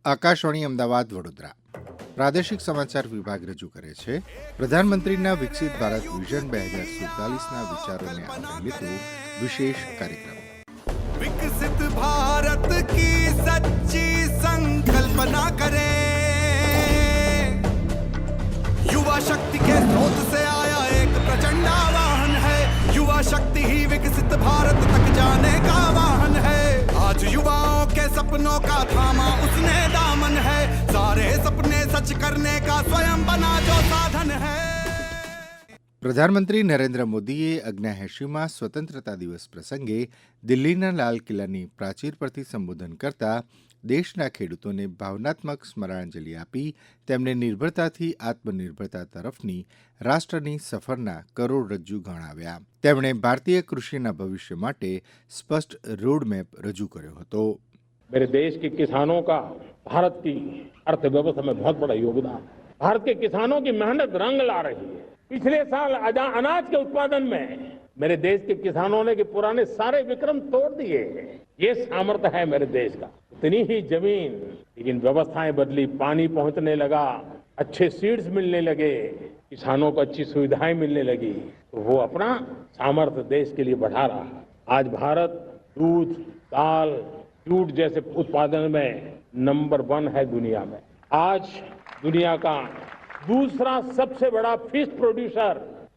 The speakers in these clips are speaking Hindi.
આકાશવાણી અમદાવાદ વડોદરા પ્રાદેશિક સમાચાર વિભાગ રજૂ કરે છે પ્રધાનમંત્રીના વિકસિત ભારત વિઝન 2047ના વિચારોને આવરી લેતો વિશેષ કાર્યક્રમ विकसित भारत की सच्ची संकल्पना करें। युवा शक्ति के स्रोत से आया एक प्रचंड आवाहन है। युवा शक्ति ही विकसित भारत तक जाने का वाहन है। आज युवाओं के सपनों का थामा उसने दामन है। सारे सपने सच करने का स्वयं बना जो साधन है। પ્રધાનમંત્રી નરેન્દ્ર મોદીએ 79મા સ્વતંત્રતા દિવસ પ્રસંગે દિલ્હીના લાલ કિલ્લાની પ્રાચીર પરથી સંબોધન કરતા દેશના ખેડૂતોને ભાવનાત્મક સ્મરણાંજલિ આપી તેમને નિર્ભરતાથી આત્મનિર્ભરતા તરફની રાષ્ટ્રની સફરના કરોડરજ્જુ ગણાવ્યા. તેમણે ભારતીય કૃષિના ભવિષ્ય માટે સ્પષ્ટ રોડમેપ રજૂ કર્યો હતો. मेरे देश के किसानों का भारत की अर्थव्यवस्था में बहुत बड़ा योगदान है। भारत के किसानों की मेहनत रंग ला रही है। पिछले साल अनाज के उत्पादन में मेरे देश के किसानों ने के पुराने सारे विक्रम तोड़ दिए। ये सामर्थ्य है मेरे देश का। इतनी ही जमीन, लेकिन व्यवस्थाएं बदली, पानी पहुंचने लगा, अच्छे सीड्स मिलने लगे, किसानों को अच्छी सुविधाएं मिलने लगी, तो वो अपना सामर्थ्य देश के लिए बढ़ा रहा है। आज भारत दूध, दाल, जूट जैसे उत्पादन में नंबर 1 है दुनिया में। आज दुनिया का दूसरा सबसे बड़ा फिश प्रोड्यूसर,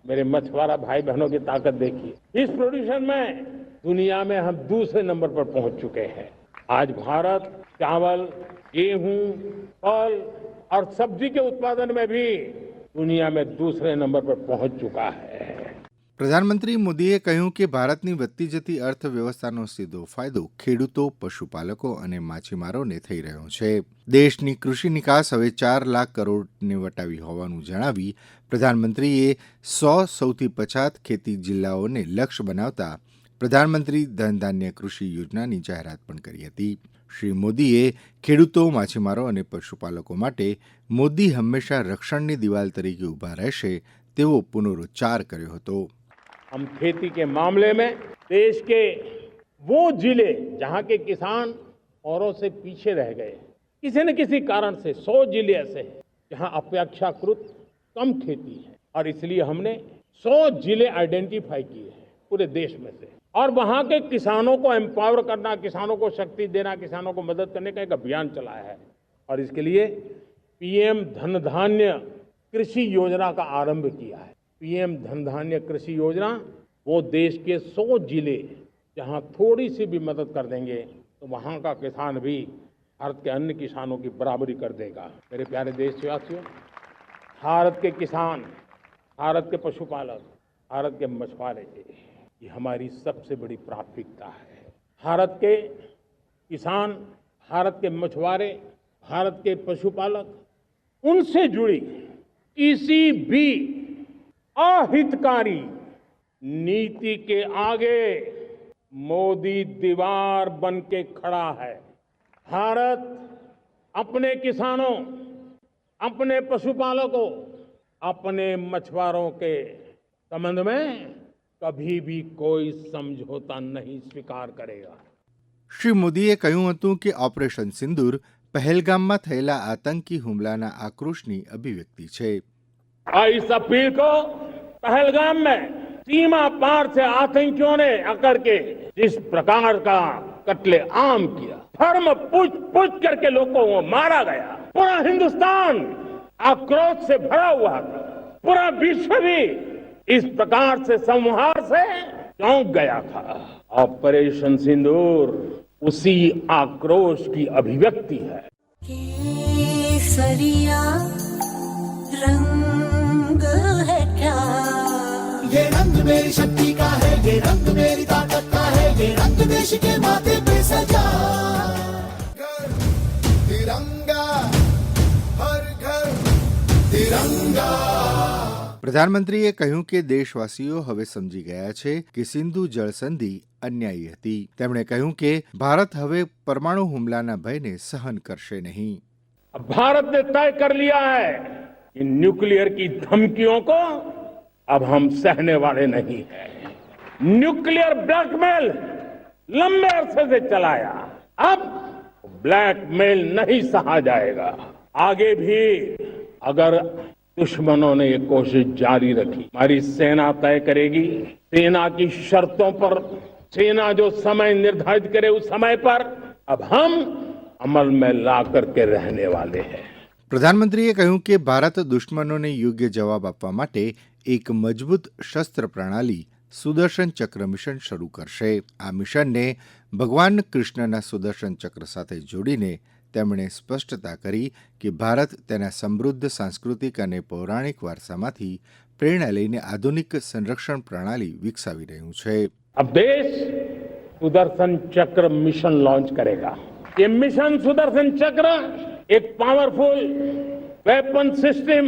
मेरे मछुआरा भाई बहनों की ताकत देखिए। फिश प्रोड्यूसर में दुनिया में हम दूसरे नंबर पर पहुंच चुके हैं। आज भारत चावल, गेहूं, फल और सब्जी के उत्पादन में भी दुनिया में दूसरे नंबर पर पहुंच चुका है. પ્રધાનમંત્રી મોદીએ કહ્યું કે ભારતની વધતી જતી અર્થવ્યવસ્થાનો સીધો ફાયદો ખેડૂતો, પશુપાલકો અને માછીમારોને થઈ રહ્યો છે. દેશની કૃષિ નિકાસ હવે 4 લાખ કરોડને વટાવી હોવાનું જણાવી પ્રધાનમંત્રીએ 100 સૌથી પછાત ખેતી જિલ્લાઓને લક્ષ્ય બનાવતા પ્રધાનમંત્રી ધનધાન્ય કૃષિ યોજનાની જાહેરાત પણ કરી હતી. શ્રી મોદીએ ખેડૂતો, માછીમારો અને પશુપાલકો માટે મોદી હંમેશા રક્ષણની દિવાલ તરીકે ઊભા રહેશે તેવો પુનરોચ્ચાર કર્યો હતો. हम खेती के मामले में देश के वो जिले जहां के किसान औरों से पीछे रह गए, किसी न किसी कारण से 100 जिले ऐसे हैं जहां अपेक्षाकृत कम खेती है, और इसलिए हमने 100 जिले आइडेंटिफाई किए हैं पूरे देश में से, और वहां के किसानों को एम्पावर करना, किसानों को शक्ति देना, किसानों को मदद करने का एक अभियान चलाया है. और इसके लिए पीएम धनधान्य कृषि योजना का आरंभ किया है. पीएम धनधान्य कृषि योजना वो देश के 100 जिले जहां थोड़ी सी भी मदद कर देंगे तो वहां का किसान भी भारत के अन्य किसानों की बराबरी कर देगा. मेरे प्यारे देशवासियों, भारत के किसान, भारत के पशुपालक, भारत के मछुआरे, ये हमारी सबसे बड़ी प्राथमिकता है. भारत के किसान, भारत के मछुआरे, भारत के पशुपालक, उनसे जुड़ी किसी भी अहितकारी नीति के आगे मोदी दीवार बन के खड़ा है. भारत अपने किसानों, अपने पशुपालकों, अपने मछुआरों के संबंध में कभी भी कोई समझौता नहीं स्वीकार करेगा. શ્રી મોદીએ કહ્યું હતું કે ઓપરેશન સિંદૂર પહેલગામમાં થયેલા આતંકી હુમલાના આક્રોશની અભિવ્યક્તિ છે. इस अपील को पहलगाम में सीमा पार से आतंकियों ने आकर के जिस प्रकार का कत्ले आम किया, धर्म पूछ करके लोगों को मारा गया, पूरा हिंदुस्तान आक्रोश से भरा हुआ था. पूरा विश्व भी इस प्रकार से संहार से चौंक गया था. ऑपरेशन सिंदूर उसी आक्रोश की अभिव्यक्ति है. केसरिया रंग है क्या? ये रंग मेरी शक्ति का है, ये रंग मेरी ताकत का है, ये रंग देश के माथे पे सजा. तिरंगा हर घर तिरंगा. પ્રધાનમંત્રીએ કહ્યું કે દેશવાસીઓ હવે સમજી ગયા છે કે સિંધુ જળ સંધિ અન્યાયી હતી. તેમણે કહ્યું કે ભારત હવે પરમાણુ હુમલાના ભયને સહન કરશે નહીં. अब भारत ने तय कर लिया है कि न्यूक्लियर की धमकियों को अब हम सहने वाले नहीं हैं. न्यूक्लियर ब्लैकमेल लंबे अरसे से चलाया, अब ब्लैकमेल नहीं सहा जाएगा। आगे भी अगर दुश्मनों ने ये कोशिश जारी रखी, हमारी सेना तय करेगी। सेना की शर्तों पर, सेना जो समय निर्धारित करे उस समय पर अब हम અમલ में ला करके रहने वाले हैं। પ્રધાનમંત્રીએ કહ્યું કે ભારત દુશ્મનોને યોગ્ય જવાબ આપવા માટે એક મજબૂત શસ્ત્ર પ્રણાલી સુદર્શન ચક્ર મિશન શરૂ કરશે. આ મિશનને ભગવાન કૃષ્ણના સુદર્શન ચક્ર સાથે જોડીને તેમણે સ્પષ્ટતા કરી કે ભારત તેના સમૃદ્ધ સાંસ્કૃતિક અને પૌરાણિક વારસામાંથી પ્રેરણા લઈને આધુનિક સંરક્ષણ પ્રણાલી વિકસાવી રહ્યું છે. अब देश सुदर्शन चक्र मिशन लॉन्च करेगा। ये मिशन सुदर्शन चक्र एक पावरफुल वेपन सिस्टम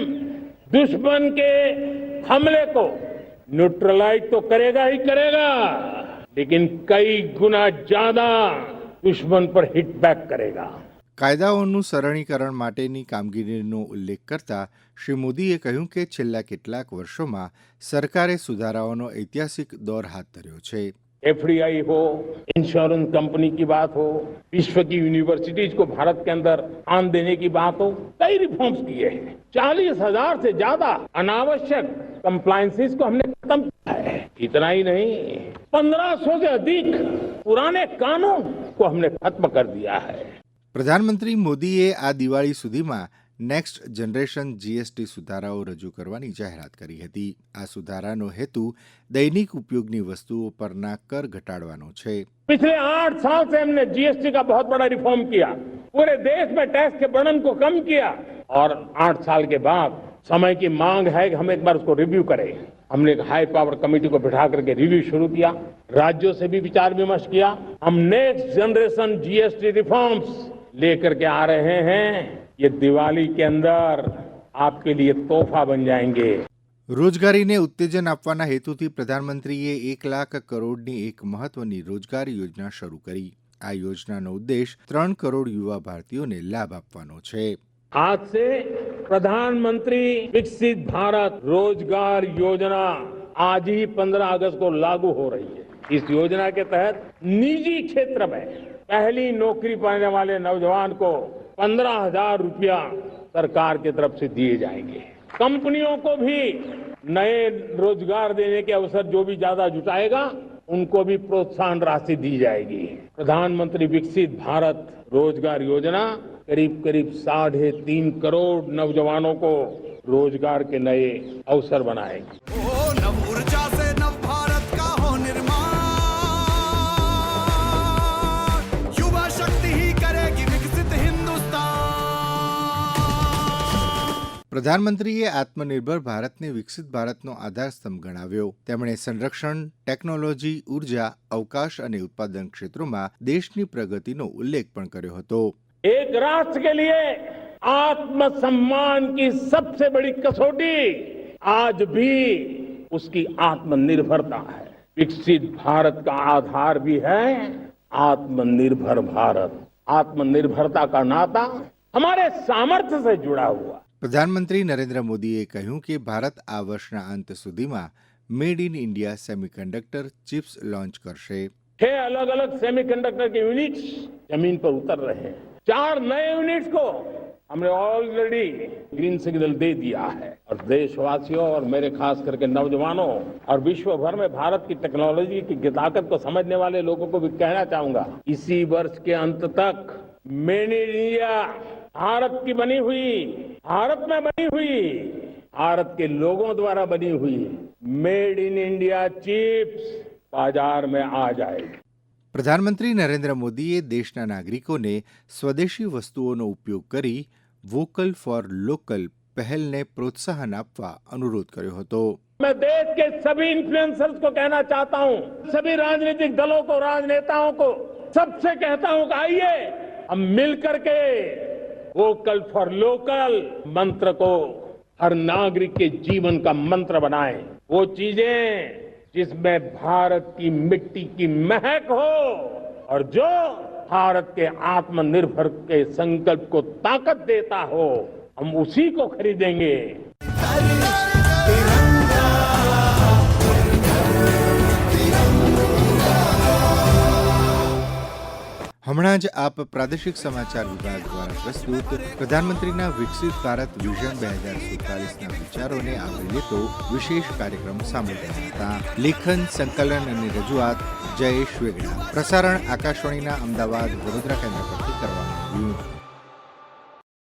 दुश्मन के हमले को न्यूट्रलाइज तो करेगा ही करेगा, लेकिन कई गुना ज्यादा दुश्मन पर हिट बैक करेगा। કાયદાઓનું સરળીકરણ માટેની કામગીરીનો ઉલ્લેખ કરતા શ્રી મોદીએ કહ્યું કે છેલ્લા કેટલાક વર્ષોમાં સરકારે સુધારાઓનો ઐતિહાસિક દોર હાથ ધર્યો છે. एफडीआई हो, इंश्योरेंस कंपनी की बात हो, विश्व की यूनिवर्सिटीज को भारत के अंदर स्थान देने की बात हो, कई रिफॉर्म्स किए हैं। 40,000 से ज्यादा अनावश्यक कंप्लायंसेस को हमने खत्म किया है। इतना ही नहीं, 1500 से अधिक पुराने कानून को हमने खत्म कर दिया है। પ્રધાનમંત્રી મોદીએ આ દિવાળી સુધીમાં નેક્સ્ટ જનરેશન જીએસટી સુધારાઓ રજૂ કરવાની જાહેરાત કરી હતી. આ સુધારાનો હેતુ દૈનિક ઉપયોગની વસ્તુઓ પરના કર ઘટાડવાનો છે. पिछले 8 साल से हमने जीएसटी का बहुत बड़ा रिफॉर्म किया, पूरे देश में टैक्स के बर्डन को कम किया, और 8 साल के बाद समय की मांग है कि हम एक बार उसको रिव्यू करें। हमने एक हाई पावर कमेटी को बिठा करके रिव्यू शुरू किया, राज्यों से भी विचार विमर्श किया। हम नेक्स्ट जनरेशन जीएसटी रिफॉर्म्स लेकर के आ रहे हैं। ये दिवाली के अंदर आपके लिए तोहफा बन जाएंगे। રોજગારીને ઉત્તેજન આપવાના હેતુથી પ્રધાનમંત્રીએ 1 લાખ કરોડની એક મહત્વની રોજગાર યોજના શરૂ કરી. આ યોજનાનો ઉદ્દેશ 3 કરોડ યુવા ભારતીયોને લાભ આપવાનો છે. आज से प्रधानमंत्री विकसित भारत रोजगार योजना आज ही 15 अगस्त को लागू हो रही है। इस योजना के तहत निजी क्षेत्र में पहली नौकरी पाने वाले नौजवान को 15,000 रुपया सरकार की तरफ से दिए जाएंगे। कंपनियों को भी नए रोजगार देने के अवसर जो भी ज्यादा जुटाएगा उनको भी प्रोत्साहन राशि दी जाएगी। प्रधानमंत्री विकसित भारत रोजगार योजना करीब करीब 3.5 करोड़ नौजवानों को रोजगार के नए अवसर बनाएगी। ओ नव ऊर्जा से नव भारत का हो निर्माण, युवा शक्ति ही करेगी विकसित हिंदुस्तान। પ્રધાનમંત્રીએ આત્મનિર્ભર ભારતને વિકસિત ભારતનો આધારસ્તંભ ગણાવ્યો. તેમણે સંરક્ષણ, ટેકનોલોજી, ઉર્જા, અવકાશ અને ઉત્પાદન ક્ષેત્રોમાં દેશની પ્રગતિનો ઉલ્લેખ પણ કર્યો હતો. एक राष्ट्र के लिए आत्मसम्मान की सबसे बड़ी कसौटी आज भी उसकी आत्मनिर्भरता है। विकसित भारत का आधार भी है आत्मनिर्भर भारत। आत्मनिर्भरता का नाता हमारे सामर्थ्य से जुड़ा हुआ। પ્રધાનમંત્રી નરેન્દ્ર મોદીએ કહ્યું કે ભારત આ વર્ષના અંત સુધીમાં made in India semiconductor chips launch કરશે. 6 अलग अलग सेमीकंडक्टर के यूनिट्स जमीन पर उतर रहे हैं। 4 नए यूनिट्स को हमने ऑलरेडी ग्रीन सिग्नल दे दिया है। और देशवासियों और मेरे खास करके नौजवानों और विश्व भर में भारत की टेक्नोलॉजी की ताकत को समझने वाले लोगों को भी कहना चाहूंगा, इसी वर्ष के अंत तक मेड इन इंडिया भारत की बनी हुई, भारत में बनी हुई, भारत के लोगों द्वारा बनी हुई मेड इन इंडिया चिप्स बाजार में आ जाएगी. પ્રધાનમંત્રી નરેન્દ્ર મોદીએ દેશના નાગરિકોને સ્વદેશી વસ્તુઓનો ઉપયોગ કરી વોકલ ફોર લોકલ પહેલને પ્રોત્સાહન આપવા અનુરોધ કર્યો હતો. मैं देश के सभी इन्फ्लुएंसर्स को कहना चाहता हूं, सभी राजनीतिक दलों को, राजनेताओं को, सबसे कहता हूं कि आइए हम मिलकर के वोकल फॉर लोकल मंत्र को हर नागरिक के जीवन का मंत्र बनाएं। वो चीजें जिसमें भारत की मिट्टी की महक हो और जो भारत के आत्मनिर्भर के संकल्प को ताकत देता हो, हम उसी को खरीदेंगे। હમણાં જ આપ પ્રાદેશિક સમાચાર વિભાગ દ્વારા પ્રસ્તુત પ્રધાનમંત્રીના વિકસિત ભારત વિઝન 2047ના વિચારોને આવરી લેતો વિશેષ કાર્યક્રમ સાંભળી રહ્યા હતા. લેખન, સંકલન અને રજૂઆત જયેશ વેગડા. પ્રસારણ આકાશવાણીના અમદાવાદ વડોદરા કેન્દ્ર પરથી કરવામાં આવ્યું.